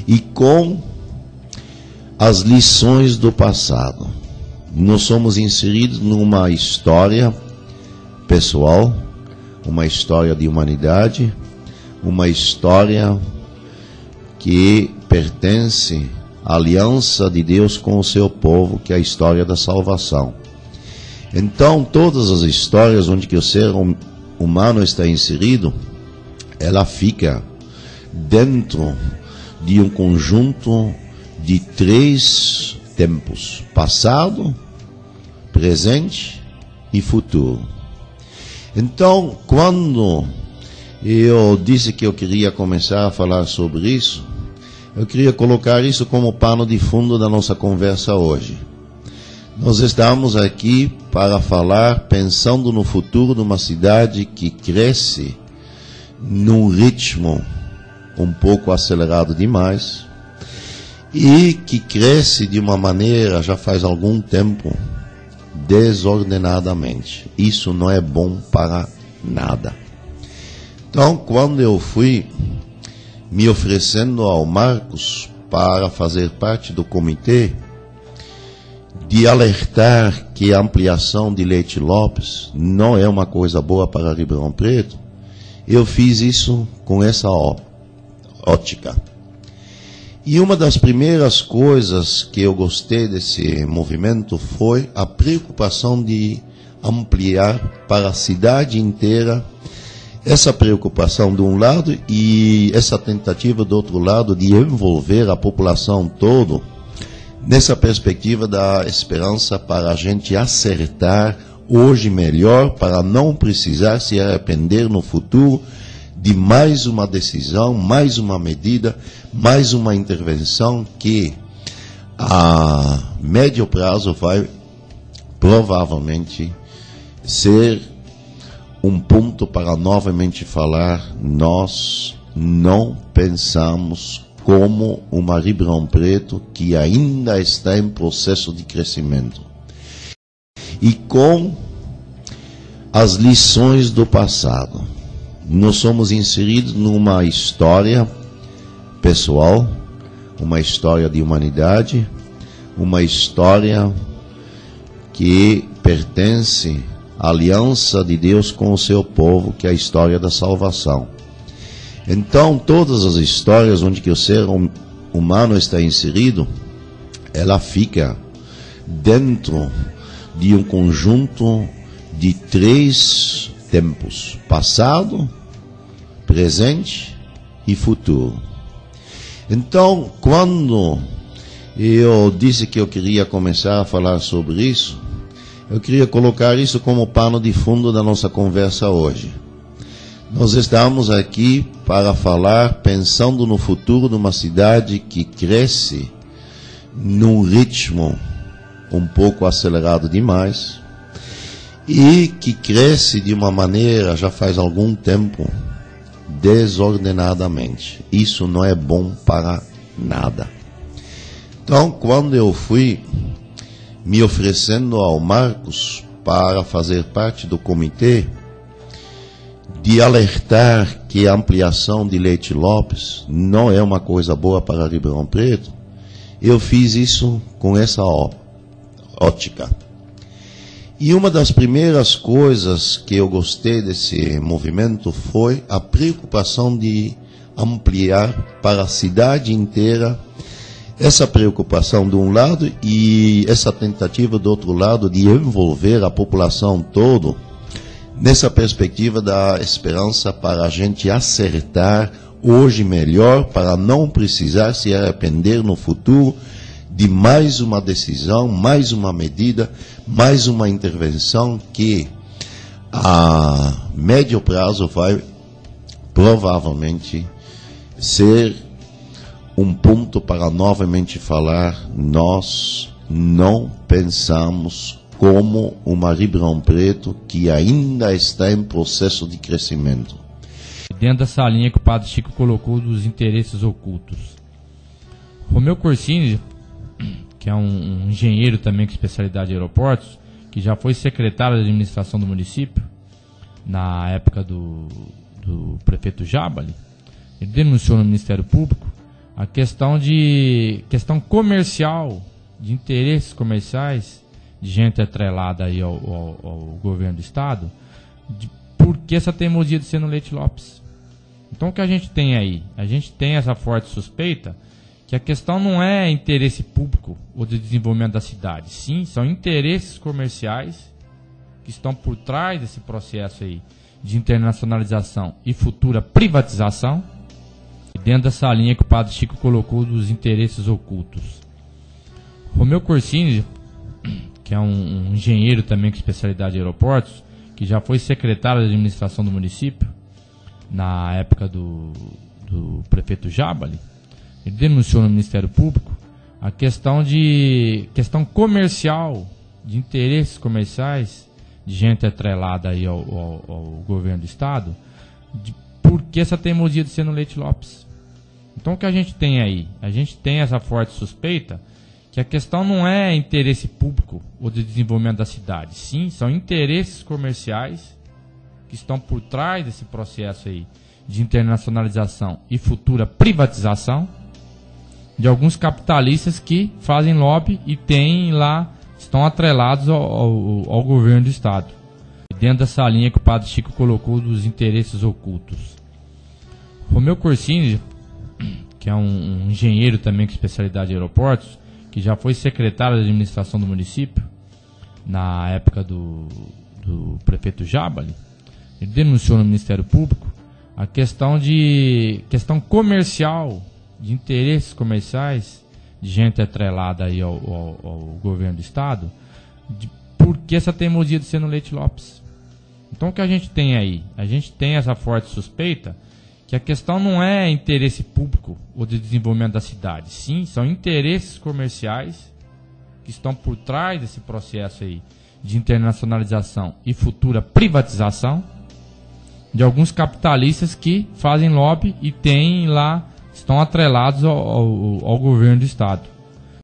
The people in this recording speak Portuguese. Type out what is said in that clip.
e com as lições do passado. Nós somos inseridos numa história pessoal, uma história de humanidade, uma história que pertence à aliança de Deus com o seu povo, que é a história da salvação. Então, todas as histórias onde que o ser humano está inserido, ela fica dentro de um conjunto de 3 tempos: passado, presente e futuro. Então, quando eu disse que eu queria começar a falar sobre isso, eu queria colocar isso como pano de fundo da nossa conversa hoje. Nós estamos aqui para falar pensando no futuro de uma cidade que cresce num ritmo um pouco acelerado demais e que cresce de uma maneira, já faz algum tempo, desordenadamente. Isso não é bom para nada. Então, quando eu fui me oferecendo ao Marcos para fazer parte do comitê, de alertar que a ampliação de Leite Lopes não é uma coisa boa para Ribeirão Preto, eu fiz isso com essa ótica. E uma das primeiras coisas que eu gostei desse movimento foi a preocupação de ampliar para a cidade inteira, essa preocupação de um lado e essa tentativa do outro lado de envolver a população toda nessa perspectiva da esperança para a gente acertar hoje melhor, para não precisar se arrepender no futuro de mais uma decisão, mais uma medida, mais uma intervenção que a médio prazo vai provavelmente ser um ponto para novamente falar: nós não pensamos como uma Ribeirão Preto que ainda está em processo de crescimento. E com as lições do passado, nós somos inseridos numa história pessoal, uma história de humanidade, uma história que pertence à aliança de Deus com o seu povo, que é a história da salvação. Então, todas as histórias onde que o ser humano está inserido, ela fica dentro de um conjunto de 3 tempos: passado, presente e futuro. Então, quando eu disse que eu queria começar a falar sobre isso, eu queria colocar isso como pano de fundo da nossa conversa hoje. Nós estamos aqui para falar pensando no futuro de uma cidade que cresce num ritmo um pouco acelerado demais e que cresce de uma maneira, já faz algum tempo, desordenadamente. Isso não é bom para nada. Então, quando eu fui me oferecendo ao Marcos para fazer parte do comitê, de alertar que a ampliação de Leite Lopes não é uma coisa boa para Ribeirão Preto, eu fiz isso com essa ótica. E uma das primeiras coisas que eu gostei desse movimento foi a preocupação de ampliar para a cidade inteira, essa preocupação de um lado e essa tentativa do outro lado de envolver a população toda nessa perspectiva da esperança para a gente acertar hoje melhor, para não precisar se arrepender no futuro de mais uma decisão, mais uma medida, mais uma intervenção que a médio prazo vai provavelmente ser um ponto para novamente falar: nós não pensamos como uma Ribeirão Preto que ainda está em processo de crescimento. Dentro dessa linha que o Padre Chico colocou dos interesses ocultos, Romeu Corsini, que é um engenheiro também com especialidade em aeroportos, que já foi secretário de administração do município na época do prefeito Jabali, ele denunciou no Ministério Público a questão comercial, de interesses comerciais, de gente atrelada aí ao governo do estado, por que essa teimosia de ser no Leite Lopes? Então o que a gente tem aí? A gente tem essa forte suspeita que a questão não é interesse público ou de desenvolvimento da cidade, sim, são interesses comerciais que estão por trás desse processo aí de internacionalização e futura privatização, dentro dessa linha que o padre Chico colocou dos interesses ocultos. Romeu Corsini, que é um engenheiro também com especialidade em aeroportos, que já foi secretário de administração do município, na época do prefeito Jabali, ele denunciou no Ministério Público a questão comercial, de interesses comerciais, de gente atrelada aí ao governo do estado, por que essa teimosia de ser no Leite Lopes? Então o que a gente tem aí? A gente tem essa forte suspeita que a questão não é interesse público ou de desenvolvimento da cidade, sim, são interesses comerciais que estão por trás desse processo aí de internacionalização e futura privatização de alguns capitalistas que fazem lobby e estão atrelados ao governo do estado, dentro dessa linha que o padre Chico colocou dos interesses ocultos. Romeu Corsini, que é um engenheiro também com especialidade em aeroportos, que já foi secretário de administração do município, na época do prefeito Jabali, ele denunciou no Ministério Público a questão comercial, de interesses comerciais, de gente atrelada aí ao governo do estado, por que essa teimosia de ser no Leite Lopes? Então o que a gente tem aí? A gente tem essa forte suspeita que a questão não é interesse público ou de desenvolvimento da cidade, sim, são interesses comerciais que estão por trás desse processo aí de internacionalização e futura privatização de alguns capitalistas que fazem lobby e estão atrelados ao governo do estado.